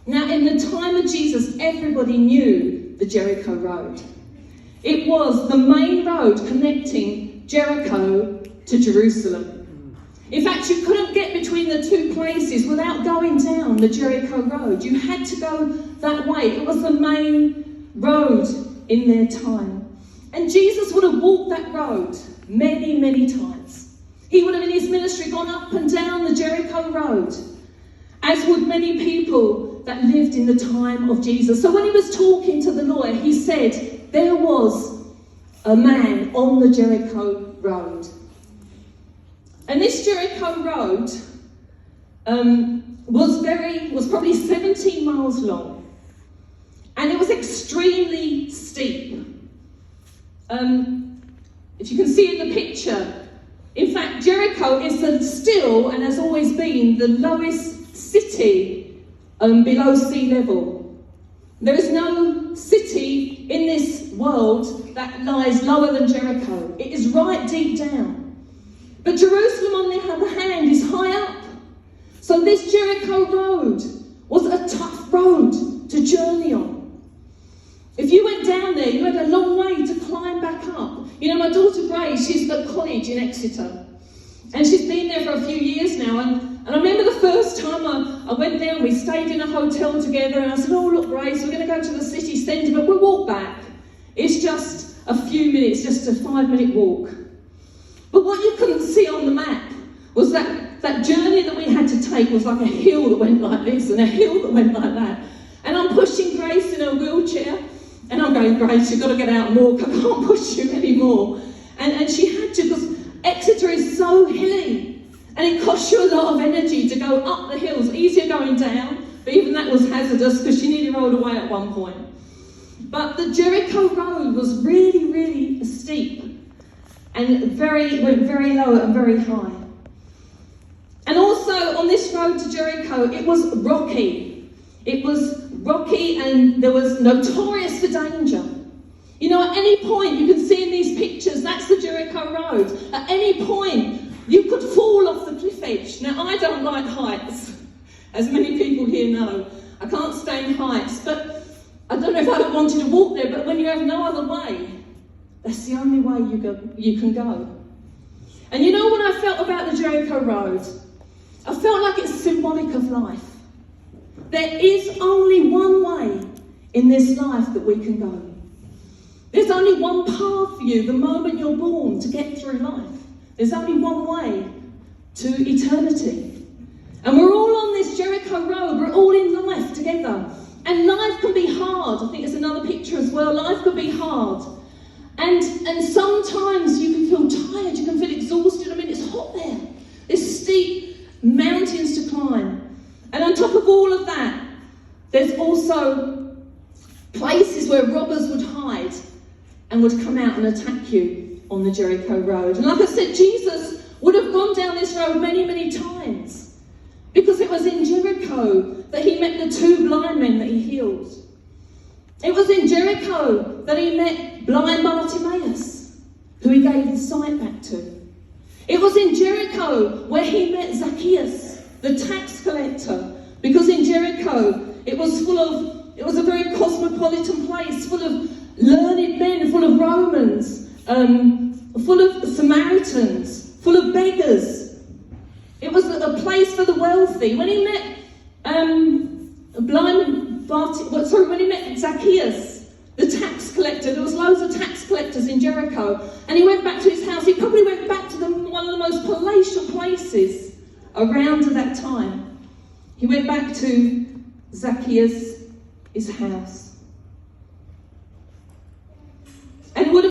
Now, in the time of Jesus, everybody knew the Jericho road. It was the main road connecting Jericho to Jerusalem. In fact, you couldn't get between the two places without going down the Jericho road. You had to go that way. It was the main road in their time. And Jesus would have walked that road many, many times. He would have, in his ministry, gone up and down the Jericho road, as would many people that lived in the time of Jesus. So when he was talking to the lawyer, he said there was a man on the Jericho road. And this Jericho road was probably 17 miles long, and it was extremely steep. If you can see in the picture, in fact, Jericho is still and has always been the lowest city below sea level. There is no city in this world that lies lower than Jericho. It is right deep down. But Jerusalem, on the other hand, is high up. So this Jericho road was a tough road to journey on. If you went down there, you had a long way to climb back up. You know, my daughter Grace, she's at college in Exeter. And she's been there for a few years now. And I remember the first time I went down, we stayed in a hotel together. And I said, oh, look, Grace, we're going to go to the city centre, but we'll walk back. It's just a few minutes, just a 5-minute walk. But what you couldn't see on the map was that journey that we had to take was like a hill that went like this and a hill that went like that. And I'm pushing Grace in her wheelchair. And I'm going, Grace, you've got to get out and walk. I can't push you anymore. And she had to, because Exeter is so hilly. And it costs you a lot of energy to go up the hills. Easier going down, but even that was hazardous because she nearly rolled away at one point. But the Jericho road was really, really steep. And went very low and very high. And also on this road to Jericho, it was rocky. It was rocky and there was notorious for danger. You know, at any point, you can see in these pictures, that's the Jericho road. At any point, you could fall off the cliff edge. Now, I don't like heights, as many people here know. I can't stand heights, but I don't know if I'd have wanted to walk there, but when you have no other way, that's the only way you can go. And you know what I felt about the Jericho road? I felt like it's symbolic of life. There is only one way in this life that we can go. There's only one path for you the moment you're born to get through life. There's only one way to eternity. And we're all on this Jericho road. We're all in life together. And life can be hard. I think there's another picture as well. Life can be hard. And sometimes you can feel tired, you can feel exhausted. I mean, it's hot there. There's steep mountains to climb. And on top of all of that, there's also places where robbers would hide and would come out and attack you on the Jericho road. And like I said, Jesus would have gone down this road many, many times because it was in Jericho that he met the 2 blind men that he healed. It was in Jericho that he met blind Bartimaeus, who he gave his sight back to. It was in Jericho where he met Zacchaeus, the tax collector, because in Jericho it was a very cosmopolitan place, full of learned men, full of Romans, full of Samaritans, full of beggars. It was a place for the wealthy. When he met when he met Zacchaeus, the tax collector, there was loads of tax collectors in Jericho, and he went back to his house. He probably went back to one of the most palatial places around at that time. He went back to Zacchaeus' house. And would have